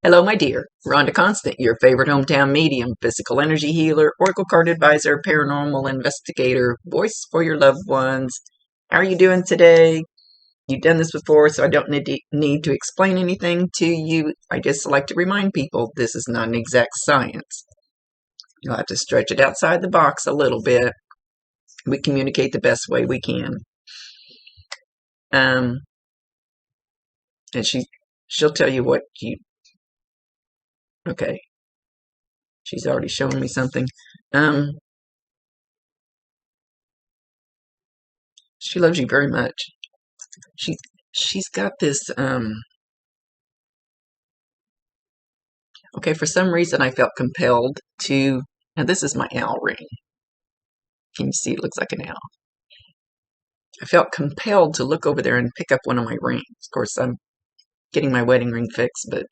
Hello, my dear. Rhonda Constant, your favorite hometown medium, physical energy healer, oracle card advisor, paranormal investigator, voice for your loved ones. How are you doing today? You've done this before, so I don't need to explain anything to you. I just like to remind people this is not an exact science. You'll have to stretch it outside the box a little bit. We communicate the best way we can. And she'll tell you what you. Okay, she's already shown me something. She loves you very much. She she's got this okay, for some reason I felt compelled to, and this is my owl ring. Can you see it looks like an owl? I felt compelled to look over there and pick up one of my rings. Of course, I'm getting my wedding ring fixed, but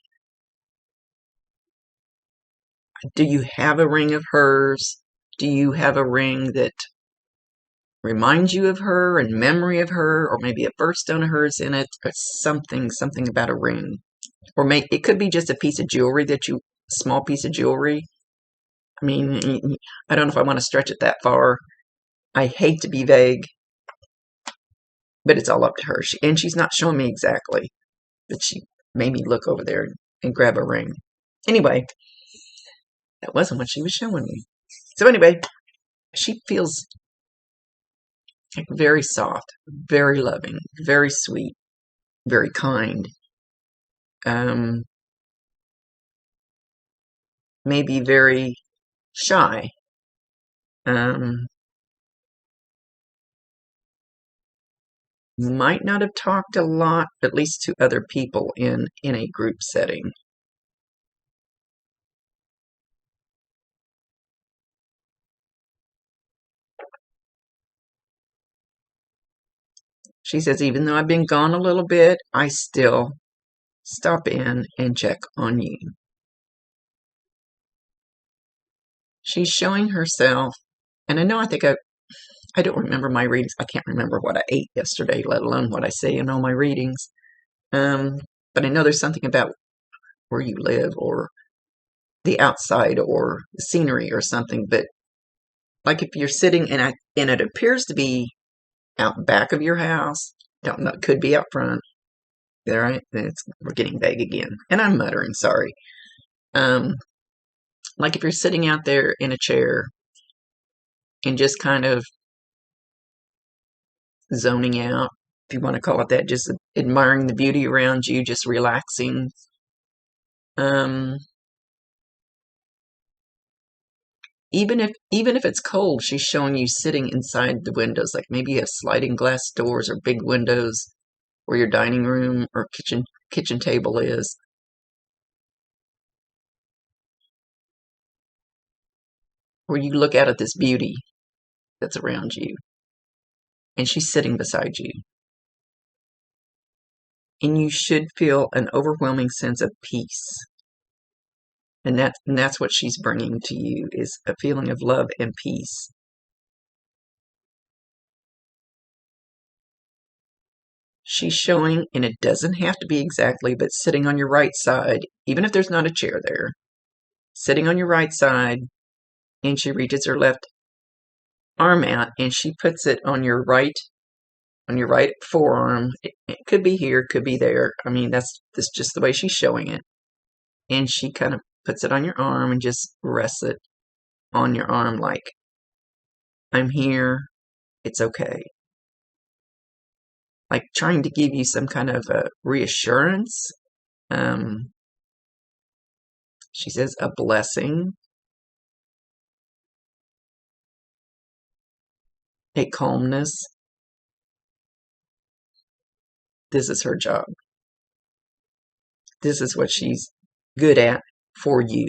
do you have a ring of hers? Do you have a ring that reminds you of her and memory of her, or maybe a birthstone of hers in it, or something about a ring? Or it could be just a piece of jewelry small piece of jewelry. I mean, I don't know if I want to stretch it that far. I hate to be vague, but it's all up to her. And she's not showing me exactly, but she made me look over there and grab a ring. Anyway, that wasn't what she was showing me. So anyway, she feels like very soft, very loving, very sweet, very kind. Maybe very shy. Might not have talked a lot, at least to other people in a group setting. She says, even though I've been gone a little bit, I still stop in and check on you. She's showing herself, and I don't remember my readings. I can't remember what I ate yesterday, let alone what I say in all my readings. But I know there's something about where you live or the outside or the scenery or something. But like if you're sitting and it appears to be out back of your house, don't know, it could be out front. All right, we're getting vague again, and I'm muttering. Sorry. Like if you're sitting out there in a chair and just kind of zoning out, if you want to call it that, just admiring the beauty around you, just relaxing. Even if it's cold, she's showing you sitting inside the windows, like maybe you have sliding glass doors or big windows where your dining room or kitchen table is. Where you look out at this beauty that's around you. And she's sitting beside you. And you should feel an overwhelming sense of peace. And that's what she's bringing to you, is a feeling of love and peace. She's showing, and it doesn't have to be exactly, but sitting on your right side, even if there's not a chair there, sitting on your right side, and she reaches her left arm out and she puts it on your right forearm. It could be here, could be there. I mean, that's just the way she's showing it. And she kind of puts it on your arm and just rests it on your arm like, I'm here, it's okay. Like trying to give you some kind of a reassurance. She says a blessing, a calmness. This is her job. This is what she's good at for you.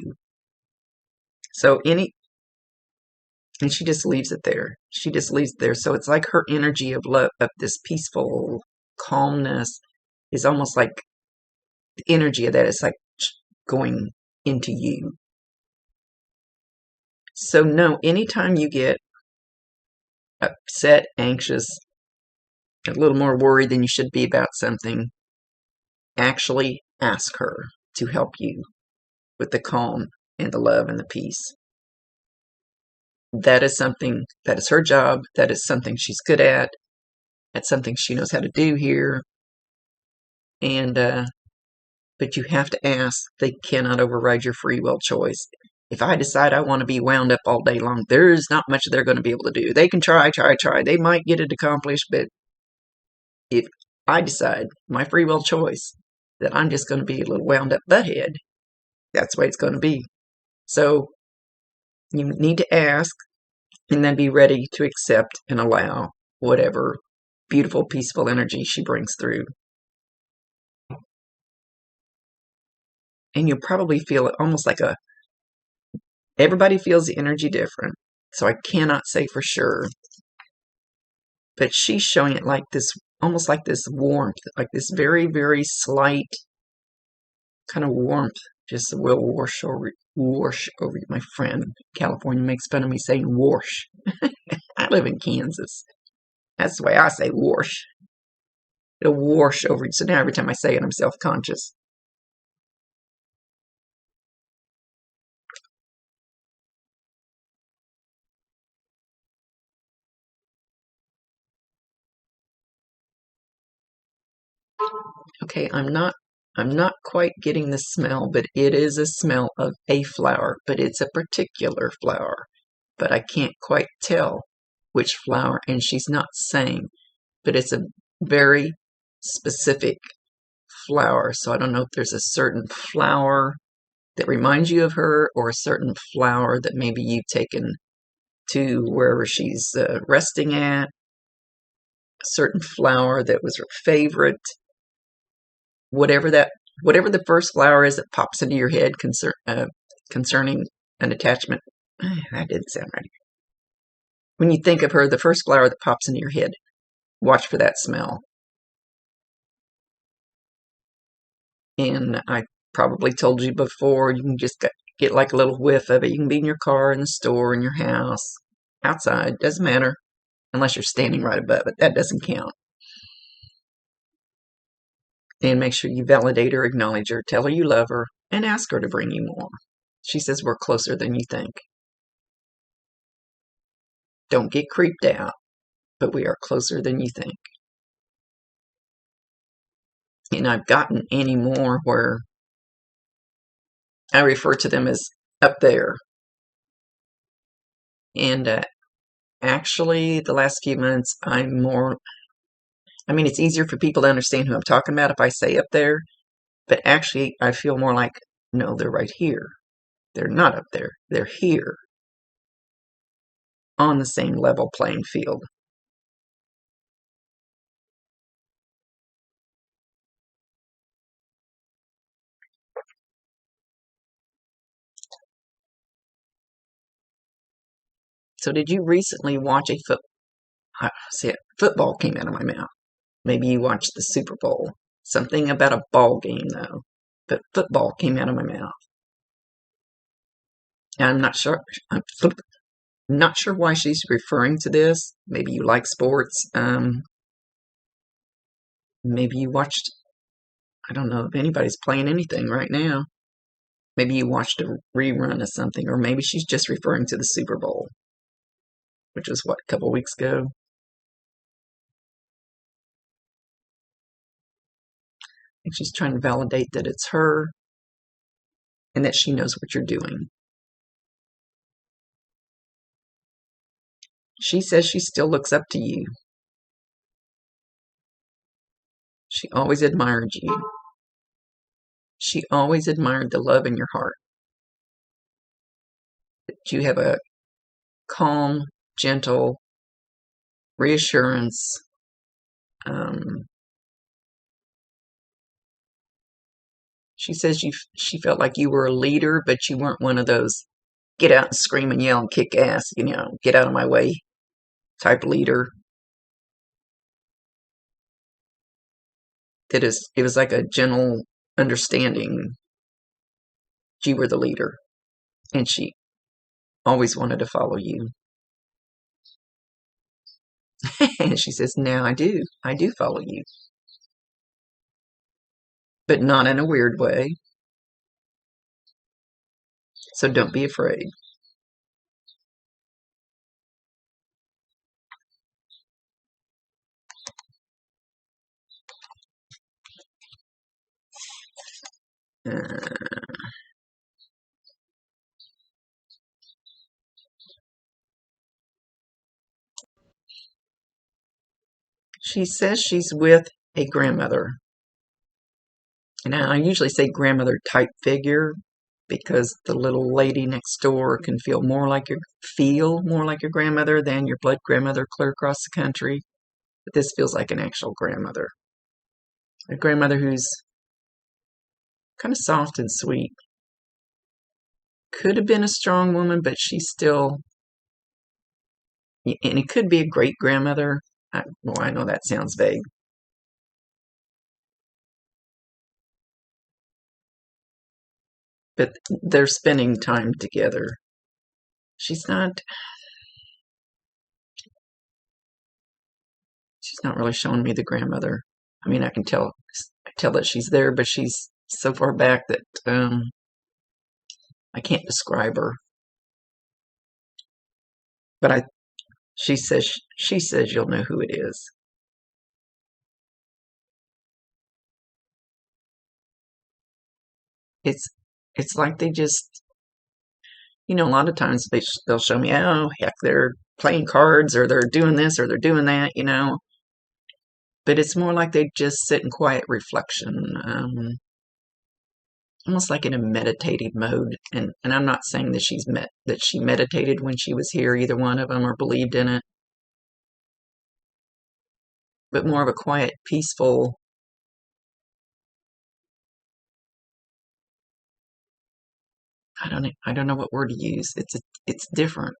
So and she just leaves it there. She just leaves it there. So it's like her energy of love, of this peaceful calmness, is almost like the energy of that is like going into you. So no, anytime you get upset, anxious, a little more worried than you should be about something, actually ask her. to help you with the calm and the love and the peace. That is something, that is her job. That is something she's good at. That's something she knows how to do here. And, but you have to ask. They cannot override your free will choice. If I decide I want to be wound up all day long, there's not much they're going to be able to do. They can try. They might get it accomplished, but if I decide, my free will choice, that I'm just going to be a little wound up butthead, that's the way it's going to be. So you need to ask and then be ready to accept and allow whatever beautiful, peaceful energy she brings through. And you'll probably feel it almost like everybody feels the energy different. So I cannot say for sure. But she's showing it like this, almost like this warmth, like this very, very slight kind of warmth, just will wash over you. My friend in California makes fun of me saying wash. I live in Kansas. That's the way I say wash. It'll wash over you. So now every time I say it, I'm self-conscious. Okay, I'm not quite getting the smell, but it is a smell of a flower, but it's a particular flower. But I can't quite tell which flower, and she's not saying, but it's a very specific flower. So I don't know if there's a certain flower that reminds you of her, or a certain flower that maybe you've taken to wherever she's resting at, a certain flower that was her favorite. Whatever the first flower is that pops into your head concerning an attachment. That didn't sound right. When you think of her, the first flower that pops into your head, watch for that smell. And I probably told you before, you can just get like a little whiff of it. You can be in your car, in the store, in your house, outside, doesn't matter, unless you're standing right above it. That doesn't count. And make sure you validate her, acknowledge her, tell her you love her, and ask her to bring you more. She says we're closer than you think. Don't get creeped out, but we are closer than you think. And I've gotten any more where I refer to them as up there. And actually, the last few months, it's easier for people to understand who I'm talking about if I say up there, but actually, I feel more like, no, they're right here. They're not up there. They're here on the same level playing field. So did you recently watch football came out of my mouth. Maybe you watched the Super Bowl. Something about a ball game, though. But football came out of my mouth. And I'm not sure why she's referring to this. Maybe you like sports. Maybe you watched, I don't know if anybody's playing anything right now. Maybe you watched a rerun of something, or maybe she's just referring to the Super Bowl, which was, a couple weeks ago? And she's trying to validate that it's her and that she knows what you're doing. She says she still looks up to you. She always admired you. She always admired the love in your heart. That you have a calm, gentle reassurance. She says she felt like you were a leader, but you weren't one of those get out and scream and yell and kick ass, get out of my way type leader. It was like a gentle understanding. You were the leader, and she always wanted to follow you. And she says, now I do follow you, but not in a weird way. So don't be afraid. Uh, she says she's with a grandmother. And I usually say grandmother type figure because the little lady next door can feel more like your grandmother than your blood grandmother clear across the country. But this feels like an actual grandmother. A grandmother who's kind of soft and sweet. Could have been a strong woman, but she's still, and it could be a great grandmother. Well, I know that sounds vague. But they're spending time together. She's not really showing me the grandmother. I mean, I can tell that she's there, but she's so far back that I can't describe her. But she says you'll know who it is. It's like they just, a lot of times they'll show me, oh heck, they're playing cards or they're doing this or they're doing that, But it's more like they just sit in quiet reflection, almost like in a meditative mode. And I'm not saying that she meditated when she was here, either one of them, or believed in it, but more of a quiet, peaceful. I don't know what word to use. It's different,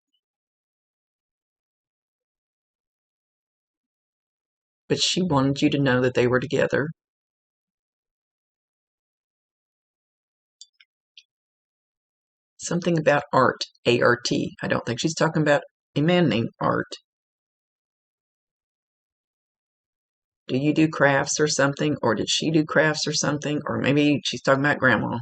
but she wanted you to know that they were together. Something about art, A-R-T. I don't think she's talking about a man named Art. Do you do crafts or something? Or did she do crafts or something? Or maybe she's talking about grandma.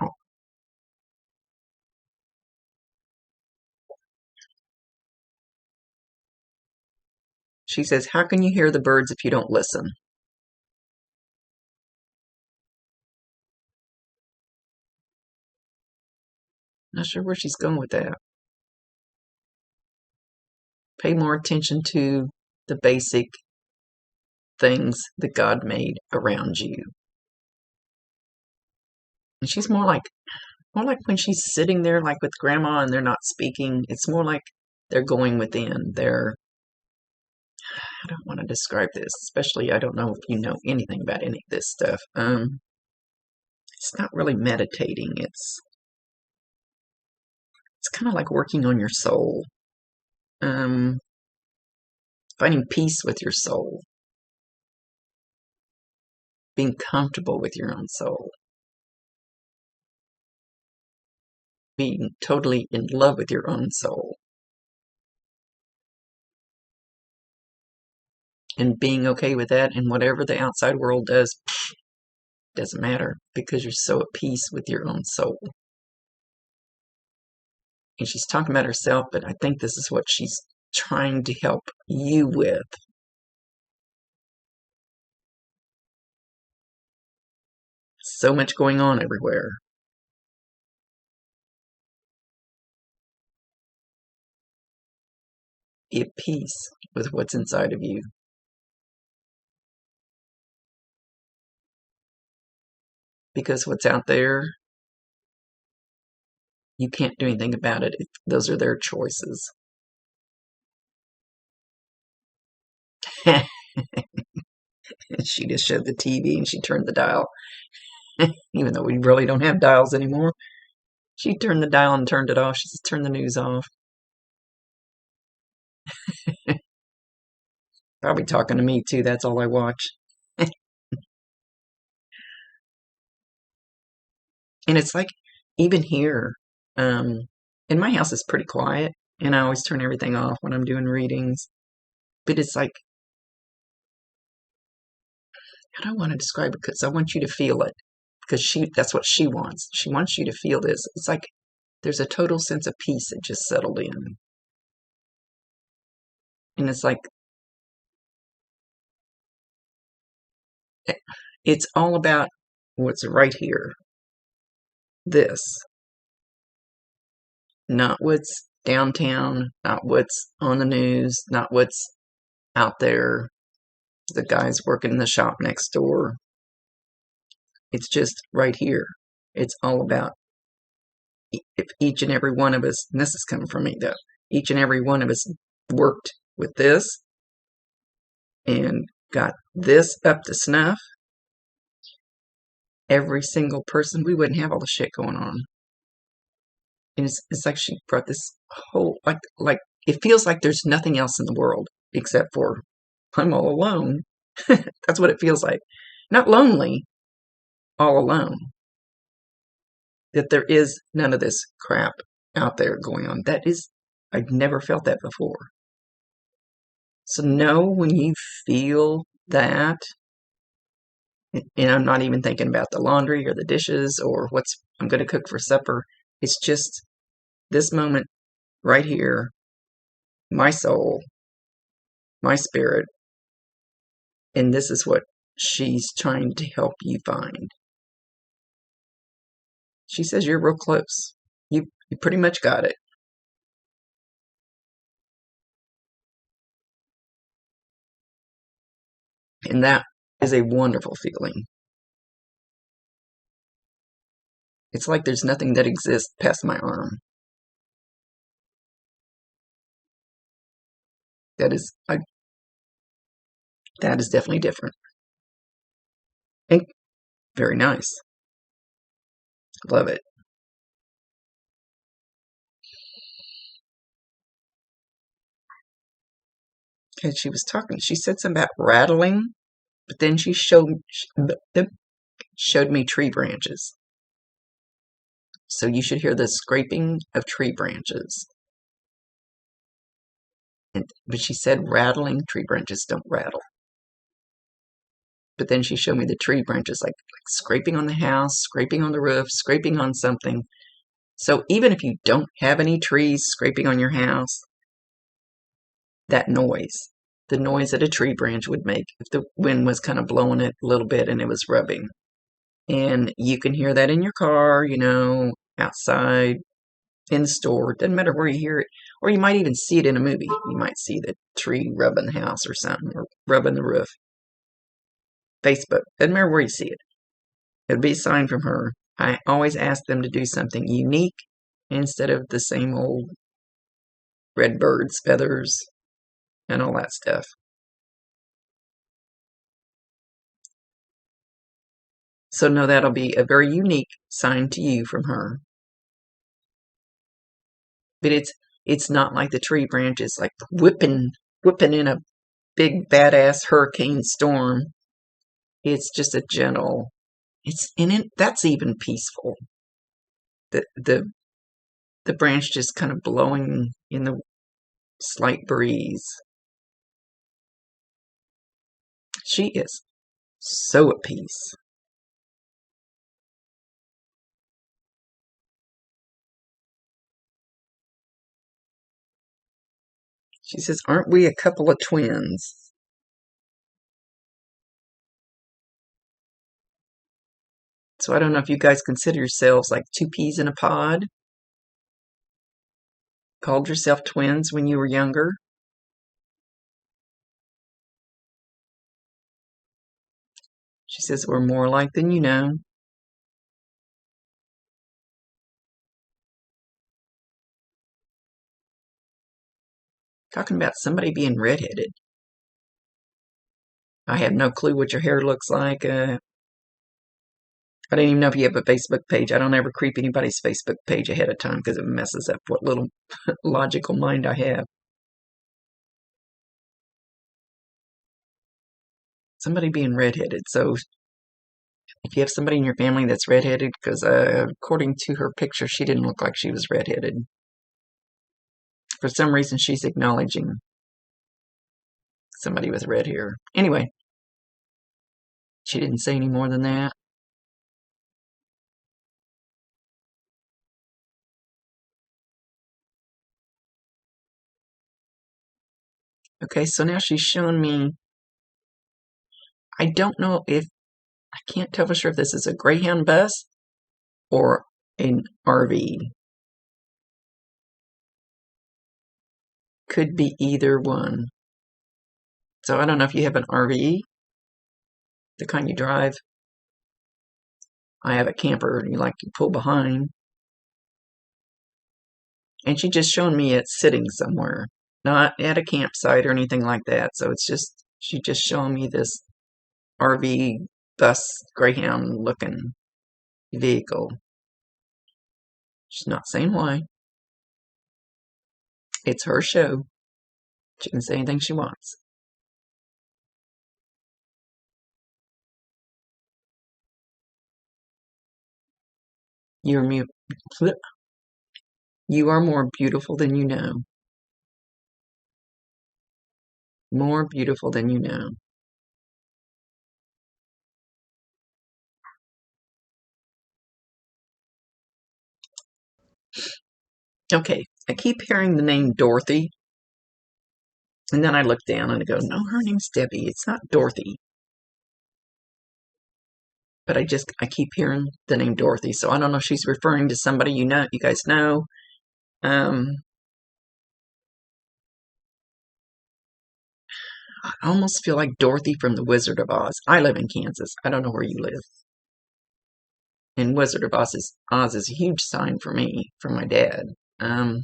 Oh. She says, how can you hear the birds if you don't listen? Not sure where she's going with that. Pay more attention to the basic things that God made around you. And she's more like when she's sitting there like with grandma and they're not speaking, it's more like they're going within. I don't want to describe this, especially I don't know if you know anything about any of this stuff. It's not really meditating. It's kind of like working on your soul. Um, Finding peace with your soul. Being comfortable with your own soul. Being totally in love with your own soul. And being okay with that, and whatever the outside world does, doesn't matter because you're so at peace with your own soul. And she's talking about herself, but I think this is what she's trying to help you with. So much going on everywhere. Be at peace with what's inside of you. Because what's out there, you can't do anything about it. Those are their choices. She just showed the TV and she turned the dial. Even though we really don't have dials anymore. She turned the dial and turned it off. She just turned the news off. Probably talking to me too. That's all I watch. And it's like, even here, in my house is pretty quiet, and I always turn everything off when I'm doing readings. But it's like, I don't want to describe it because I want you to feel it. Because that's what she wants. She wants you to feel this. It's like there's a total sense of peace that just settled in. And it's like, it's all about what's right here. This. Not what's downtown, not what's on the news, not what's out there, the guys working in the shop next door. It's just right here. It's all about if each and every one of us, and this is coming from me though, each and every one of us worked with this and got this up to snuff, every single person, we wouldn't have all the shit going on. And it's like she brought this whole, like it feels like there's nothing else in the world except for I'm all alone. That's what it feels like. Not lonely, all alone. That there is none of this crap out there going on. I've never felt that before. So know when you feel that, and I'm not even thinking about the laundry or the dishes or what's I'm going to cook for supper. It's just this moment right here, my soul, my spirit, and this is what she's trying to help you find. She says you're real close. You pretty much got it. And that is a wonderful feeling. It's like there's nothing that exists past my arm. That is definitely different. And very nice. Love it. And she was talking. She said something about rattling, but then she showed me tree branches. So you should hear the scraping of tree branches. But she said rattling, tree branches don't rattle. But then she showed me the tree branches, like scraping on the house, scraping on the roof, scraping on something. So even if you don't have any trees scraping on your house, that noise, the noise that a tree branch would make if the wind was kind of blowing it a little bit and it was rubbing. And you can hear that in your car, outside, in the store. Doesn't matter where you hear it. Or you might even see it in a movie. You might see the tree rubbing the house or something, or rubbing the roof. Facebook. Doesn't matter where you see it. It'll be a sign from her. I always ask them to do something unique instead of the same old red bird's feathers and all that stuff. So no, that'll be a very unique sign to you from her. But it's not like the tree branches like whipping in a big badass hurricane storm. It's just a gentle. That's even peaceful. The branch just kind of blowing in the slight breeze. She is so at peace. She says, aren't we a couple of twins? So I don't know if you guys consider yourselves like two peas in a pod. Called yourself twins when you were younger. She says, we're more alike than you know. Talking about somebody being redheaded. I have no clue what your hair looks like. I don't even know if you have a Facebook page. I don't ever creep anybody's Facebook page ahead of time because it messes up what little logical mind I have. Somebody being redheaded. So if you have somebody in your family that's redheaded, because according to her picture, she didn't look like she was redheaded. For some reason, she's acknowledging somebody with red hair. Anyway, She didn't say any more than that. Okay, so now she's showing me, I don't know if, I can't tell for sure if this is a Greyhound bus or an RV. Could be either one. So I don't know if you have an RV, the kind you drive. I have a camper you like to pull behind. And she just showing me it's sitting somewhere, not at a campsite or anything like that. So it's just, she just showing me this RV bus Greyhound looking vehicle. She's not saying why. It's her show. She can say anything she wants. You're you are more beautiful than you know. More beautiful than you know. Okay, I keep hearing the name Dorothy, and then I look down and I go, no, her name's Debbie. It's not Dorothy. But I keep hearing the name Dorothy, so I don't know if she's referring to somebody you guys know. I almost feel like Dorothy from the Wizard of Oz. I live in Kansas. I don't know where you live. And Wizard of Oz is a huge sign for me, for my dad. I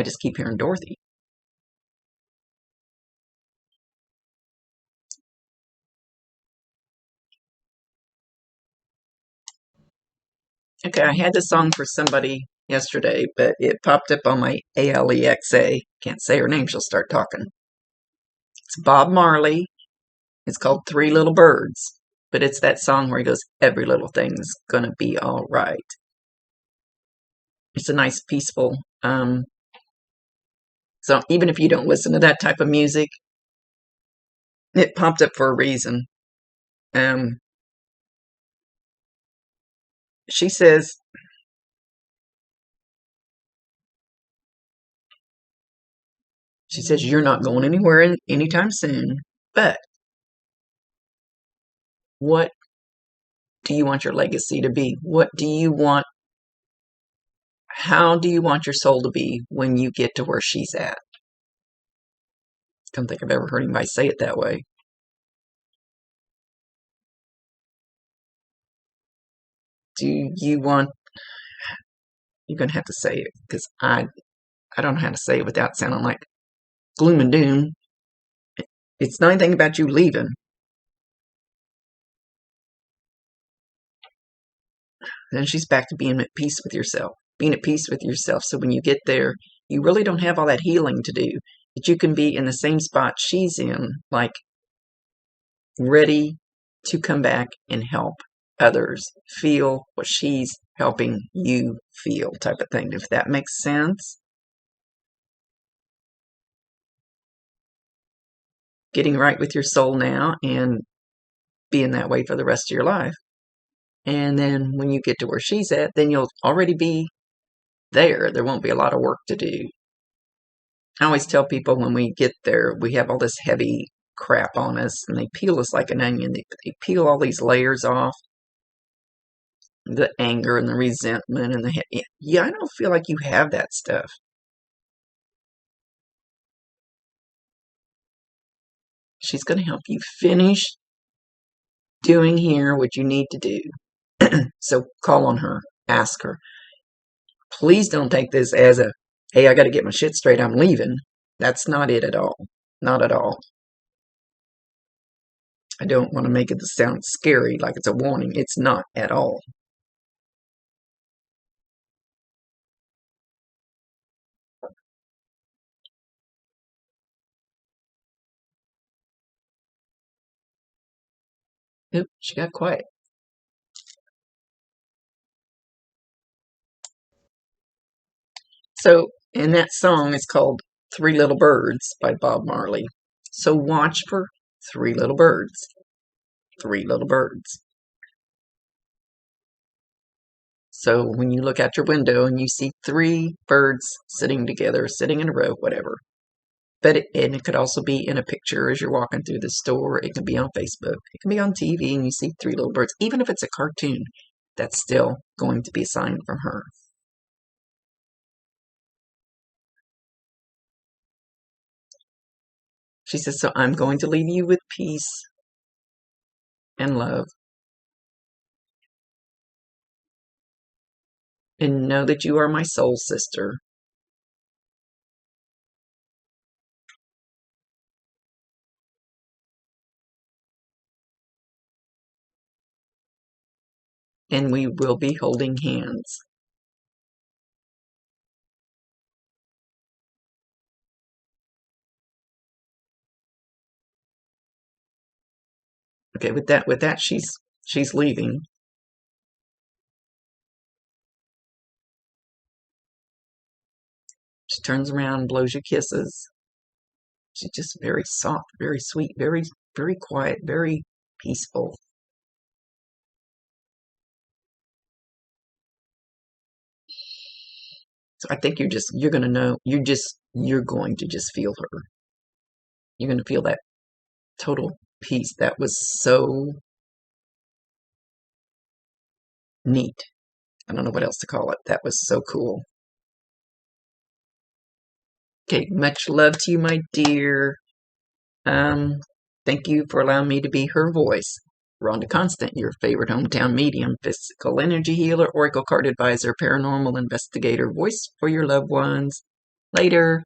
just keep hearing Dorothy. Okay, I had this song for somebody yesterday, but it popped up on my ALEXA. Can't say her name, she'll start talking. It's Bob Marley. It's called Three Little Birds. But it's that song where he goes, every little thing's gonna be all right. It's a nice, peaceful, so even if you don't listen to that type of music, it popped up for a reason. Um, she says, you're not going anywhere anytime soon, but what do you want your legacy to be? What do you want? How do you want your soul to be when you get to where she's at? Don't think I've ever heard anybody say it that way. Do you want, you're going to have to say it, because I don't know how to say it without sounding like gloom and doom. It's not anything about you leaving. Then she's back to being at peace with yourself. Being at peace with yourself. So when you get there, you really don't have all that healing to do. But you can be in the same spot she's in, like ready to come back and help others feel what she's helping you feel, type of thing, if that makes sense. Getting right with your soul now and being that way for the rest of your life. And then when you get to where she's at, then you'll already be there. There won't be a lot of work to do. I always tell people when we get there, we have all this heavy crap on us, and they peel us like an onion. They peel all these layers off. The anger and the resentment and yeah, I don't feel like you have that stuff. She's going to help you finish doing here what you need to do. So call on her, ask her. Please don't take this as a, hey, I got to get my shit straight, I'm leaving. That's not it at all. Not at all. I don't want to make it sound scary, like it's a warning. It's not at all. Oop, she got quiet. So, and that song is called Three Little Birds by Bob Marley. So watch for three little birds. three little birds. So when you look out your window and you see three birds sitting together, sitting in a row, whatever. And it could also be in a picture as you're walking through the store. It can be on Facebook. It can be on TV and you see three little birds. Even if it's a cartoon, that's still going to be a sign from her. She says, so I'm going to leave you with peace and love. And know that you are my soul sister. And we will be holding hands. Okay, with that, she's leaving. She turns around and blows you kisses. She's just very soft, very sweet, very, very quiet, very peaceful. So I think you're gonna know, you're going to just feel her. You're gonna feel that total peace. That was so neat. I don't know what else to call it. That was so cool. Okay, much love to you, my dear. Thank you for allowing me to be her voice. Rhonda Constant, your favorite hometown medium, physical energy healer, oracle card advisor, paranormal investigator, voice for your loved ones. Later.